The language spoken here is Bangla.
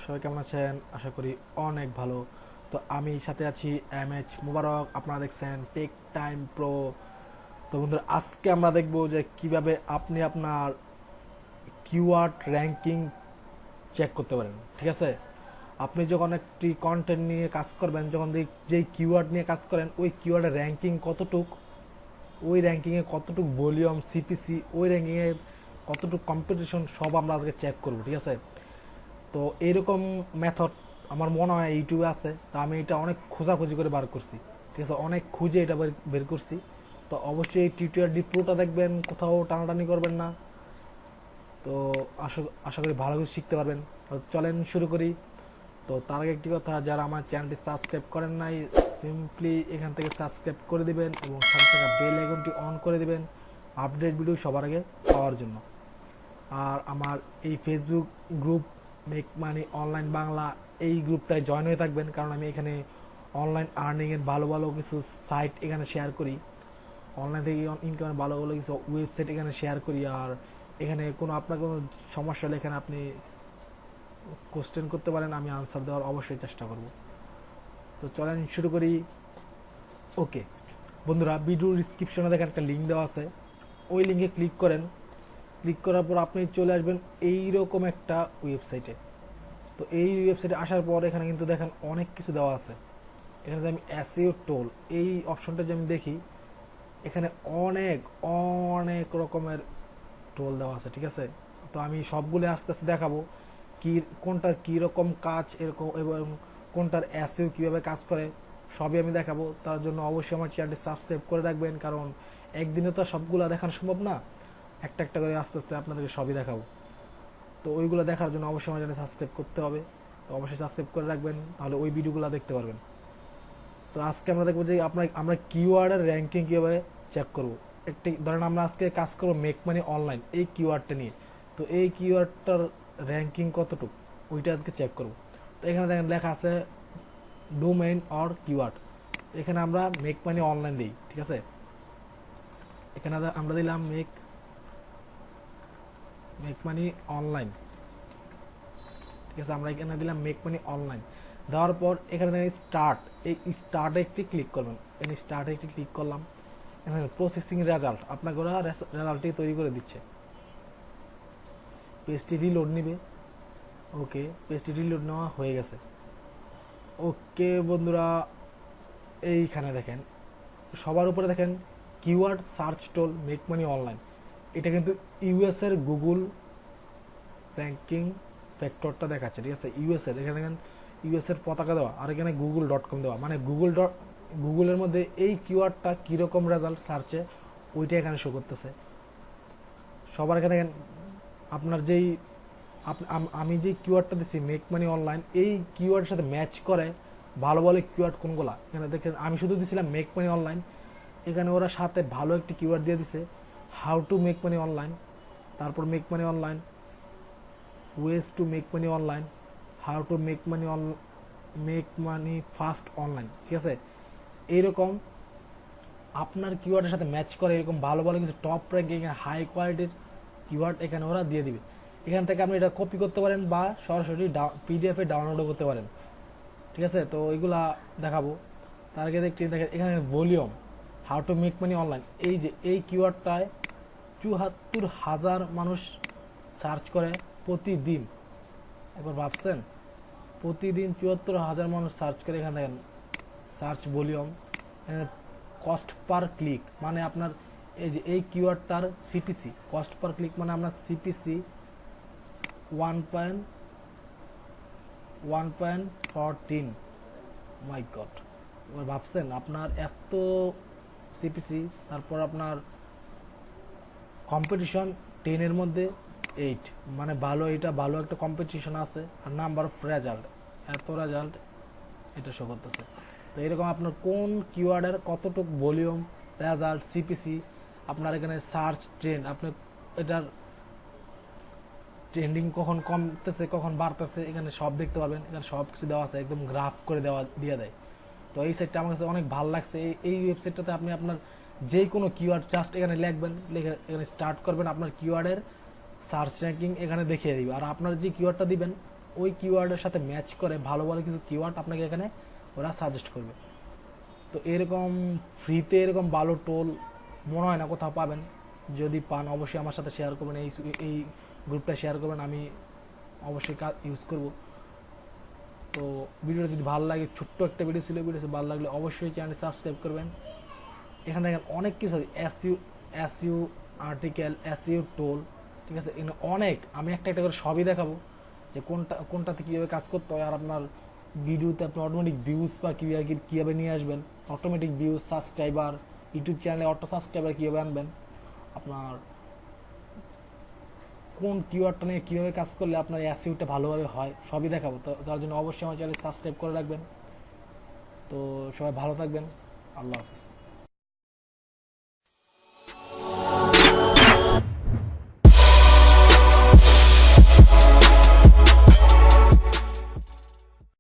সবাই কেমন আছেন? আশা করি অনেক ভালো। তো আমি সাথে আছি এমএচ মুবারক। আপনারা দেখছেন টেক টাইম প্রো। তো বন্ধুরা, আজকে আমরা দেখব যে কিভাবে আপনি আপনার কিওয়ার্ড র্যাঙ্কিং চেক করতে পারেন। ঠিক আছে, আপনি যখন একটি কন্টেন্ট নিয়ে কাজ করবেন, যখন যেই কিওয়ার্ড নিয়ে কাজ করেন, ওই কিওয়ার্ডের র্যাঙ্কিং কতটুক, ওই র্যাঙ্কিংয়ে কতটুক ভলিউম, সিপিসি, ওই র্যাঙ্কিংয়ের কতটুক কম্পিটিশন, সব আমরা আজকে চেক করব। ঠিক আছে, তো এইরকম মেথড আমার মনে হয় ইউটিউবে আছে। তো আমি এটা অনেক খোঁজাখুঁজি করে বার করছি। ঠিক আছে, অনেক খুঁজে এটা বের করছি। তো অবশ্যই এই টিউটোরিয়ালটি পুরোটা দেখবেন, কোথাও টানাটানি করবেন না। তো আশা করি ভালো কিছু শিখতে পারবেন। তো চলেন শুরু করি। তো তার আগে একটি কথা, যারা আমার চ্যানেলটি সাবস্ক্রাইব করেন নাই, সিম্পলি এখান থেকে সাবস্ক্রাইব করে দিবেন এবং সাথে থাকা বেল আইকনটি অন করে দিবেন আপডেট ভিডিও সবার আগে পাওয়ার জন্য। আর আমার এই Facebook group make money online Bangla, এই গ্রুপটায় জয়েন হয়ে থাকবেন, কারণ আমি এখানে অনলাইন আর্নিংয়ের ভালো ভালো কিছু সাইট এখানে শেয়ার করি। অনলাইন থেকে ইনকামের ভালো ভালো কিছু ওয়েবসাইট এখানে শেয়ার করি। আর এখানে আপনার কোনো সমস্যা হলে এখানে আপনি কোশ্চেন করতে পারেন, আমি আনসার দেওয়ার অবশ্যই চেষ্টা করব। তো চলেন শুরু করি। ওকে বন্ধুরা, ভিডিওর ডিসক্রিপশনে দেখেন একটা লিঙ্ক দেওয়া আছে, ওই লিঙ্কে ক্লিক করেন। ক্লিক করার পর আপনি চলে আসবেন এইরকম একটা ওয়েবসাইটে। তো এই ওয়েবসাইটে আসার পর এখানে কিন্তু দেখেন অনেক কিছু দেওয়া আছে। এখানে যে আমি এসইও টোল, এই অপশনটা যে আমি দেখি, এখানে অনেক অনেক রকমের টোল দেওয়া আছে। ঠিক আছে, তো আমি সবগুলো আস্তে আস্তে দেখাবো, কি কোনটার কীরকম কাজ এরকম, এবং কোনটার এসইও কীভাবে কাজ করে সবই আমি দেখাবো। তার জন্য অবশ্যই আমার চ্যানেলটি সাবস্ক্রাইব করে রাখবেন, কারণ একদিনে তো সবগুলো দেখানো সম্ভব না। একটা একটা করে আস্তে আস্তে আপনাদেরকে সবই দেখাবো। তো ওইগুলো দেখার জন্য অবশ্যই আমার চ্যানেল সাবস্ক্রাইব করতে হবে। তো অবশ্যই সাবস্ক্রাইব করে রাখবেন, তাহলে ওই ভিডিওগুলো দেখতে পারবেন। তো আজকে আমরা দেখবো যে আমরা কিওয়ার্ডের র্যাঙ্কিং কীভাবে চেক করব। একটি ধরেন আমরা আজকে কাজ করবো মেক মানি অনলাইন, এই কিওয়ার্ডটা নিয়ে। তো এই কিওয়ার্ডটার র্যাঙ্কিং কতটুকু, ওইটা আজকে চেক করব। তো এখানে দেখেন লেখা আছে ডোমেইন অর কিওয়ার্ড। এখানে আমরা মেক মানি অনলাইন দিই। ঠিক আছে, এখানে আমরা দিলাম মেক মানি অনলাইন। ঠিক আছে, আমরা এখানে দিলাম মেক মানি অনলাইন। দেওয়ার পর এখানে দেখেন স্টার্ট, এই স্টার্টে একটি ক্লিক করবেন। এখানে স্টার্টে একটি ক্লিক করলাম। এখানে প্রসেসিং রেজাল্ট, আপনাকে ওরা রেজাল্টটি তৈরি করে দিচ্ছে। পেজটি রিলোড নিবে। ওকে, পেজটি রিলোড নেওয়া হয়ে গেছে। ওকে বন্ধুরা, এইখানে দেখেন সবার উপরে দেখেন keyword search toll make money online. এটা কিন্তু ইউএস এর গুগল র্যাঙ্কিং ফ্যাক্টরটা দেখাচ্ছে। ঠিক আছে, ইউএস এর, এখানে দেখেন ইউএস এর পতাকা দেওয়া, আর এখানে google.com দেওয়া, মানে গুগলের মধ্যে এই কিওয়ার্ডটা কীরকম রেজাল্ট সার্চে ওইটা এখানে শো করতেছে সবার। এখানে দেখেন আপনার যেই আমি যেই কিওয়ার্ডটা দিচ্ছি মেক মানি অনলাইন, এই কিওয়ার্ডের সাথে ম্যাচ করে ভালো ভালো কিওয়ার্ড কোনগুলা। এখানে দেখেন আমি শুধু দিছিলাম মেক মানি অনলাইন, এখানে ওরা সাথে ভালো একটি কিওয়ার্ড দিয়ে দিছে how to make money online, তারপর make money online, ways to make money online, how to make money fast online. ঠিক আছে, এইরকম আপনার কিওয়ার্ডের সাথে ম্যাচ করে এরকম ভালো ভালো কিছু টপ র্যাঙ্কিং হাই কোয়ালিটির কিওয়ার্ড এখানে ওরা দিয়ে দিবে। এখান থেকে আপনি এটা কপি করতে পারেন বা সরাসরি পিডিএফে ডাউনলোডও করতে পারেন। ঠিক আছে, তো এইগুলা দেখাবো। তার আগে দেখতে দেখেন এখানে volume, how to make money online, এই যে এই কিওয়ার্ডটায় ৭৪,০০০ মানুষ সার্চ করে প্রতিদিন। একবার ভাবছেন, প্রতিদিন ৭৪,০০০ মানুষ সার্চ করে। এখানে দেখেন search volume, cost per click, মানে আপনার এই যে এই কিওয়ার্ডটার সিপিসি, কস্ট পার ক্লিক মানে আপনার সিপিসি 1.14। মাই গড, এবার ভাবছেন আপনার এত সিপিসি, তারপর আপনার কম্পিটিশন 10-এর মধ্যে 8, মানে ভালো, এটা ভালো একটা কম্পিটিশন আছে। আর নাম্বার অফ রেজাল্ট, এত রেজাল্ট এটা শো করতেছে। তো এরকম আপনার কোন কিওয়ার্ডের কতটুক ভলিউম, রেজাল্ট, সিপিসি, আপনার এখানে সার্চ ট্রেন্ড, আপনি এটার ট্রেন্ডিং কখন কমতেছে কখন বাড়তেছে এখানে সব দেখতে পারবেন। এখানে সব কিছু দেওয়া আছে, একদম গ্রাফ করে দিয়ে দেয়। তো এই সাইটটা আমার কাছে অনেক ভালো লাগছে। এই ওয়েবসাইটটাতে আপনি আপনার যে কোনো কিওয়ার্ড জাস্ট এখানে লিখবেন, লিখে এখানে স্টার্ট করবেন, আপনার কিওয়ার্ডের সার্চ র্যাঙ্কিং এখানে দেখিয়ে দিবে। আর আপনার যে কিওয়ার্ডটা দিবেন ওই কিওয়ার্ডের সাথে ম্যাচ করে ভালো ভালো কিছু কিওয়ার্ড আপনাকে এখানে ওরা সাজেস্ট করবে। তো এরকম ফ্রিতে এরকম ভালো টোল মনে হয় না কোথাও পাবেন। যদি পান অবশ্যই আমার সাথে শেয়ার করবেন, এই গ্রুপটা শেয়ার করবেন, আমি অবশ্যই ইউজ করব। তো ভিডিওটা যদি ভালো লাগে, ছোট্ট একটা ভিডিও ছিল, ভিডিও ভালো লাগলে অবশ্যই চ্যানেল সাবস্ক্রাইব করবেন। এখানে দেখেন অনেক কিছু আছে, এসইউ আর্টিকেল, এসইউ টোল, ঠিক আছে, এখানে অনেক, আমি একটা একটা করে সবই দেখাবো যে কোনটাতে কীভাবে কাজ করতে হয়। আর আপনার ভিডিওতে আপনি অটোমেটিক ভিউজ বা কীভাবে নিয়ে আসবেন, অটোমেটিক ভিউজ, সাবস্ক্রাইবার, ইউটিউব চ্যানেলে অটো সাবস্ক্রাইবার কীভাবে আনবেন, আপনার কোন কিওয়ার্ডটা নিয়ে কীভাবে কাজ করলে আপনার এসইউটা ভালোভাবে হয়, সবই দেখাবো। তো তার জন্য অবশ্যই আমার চ্যানেল সাবস্ক্রাইব করে রাখবেন। তো সবাই ভালো থাকবেন, আল্লাহ হাফিজ।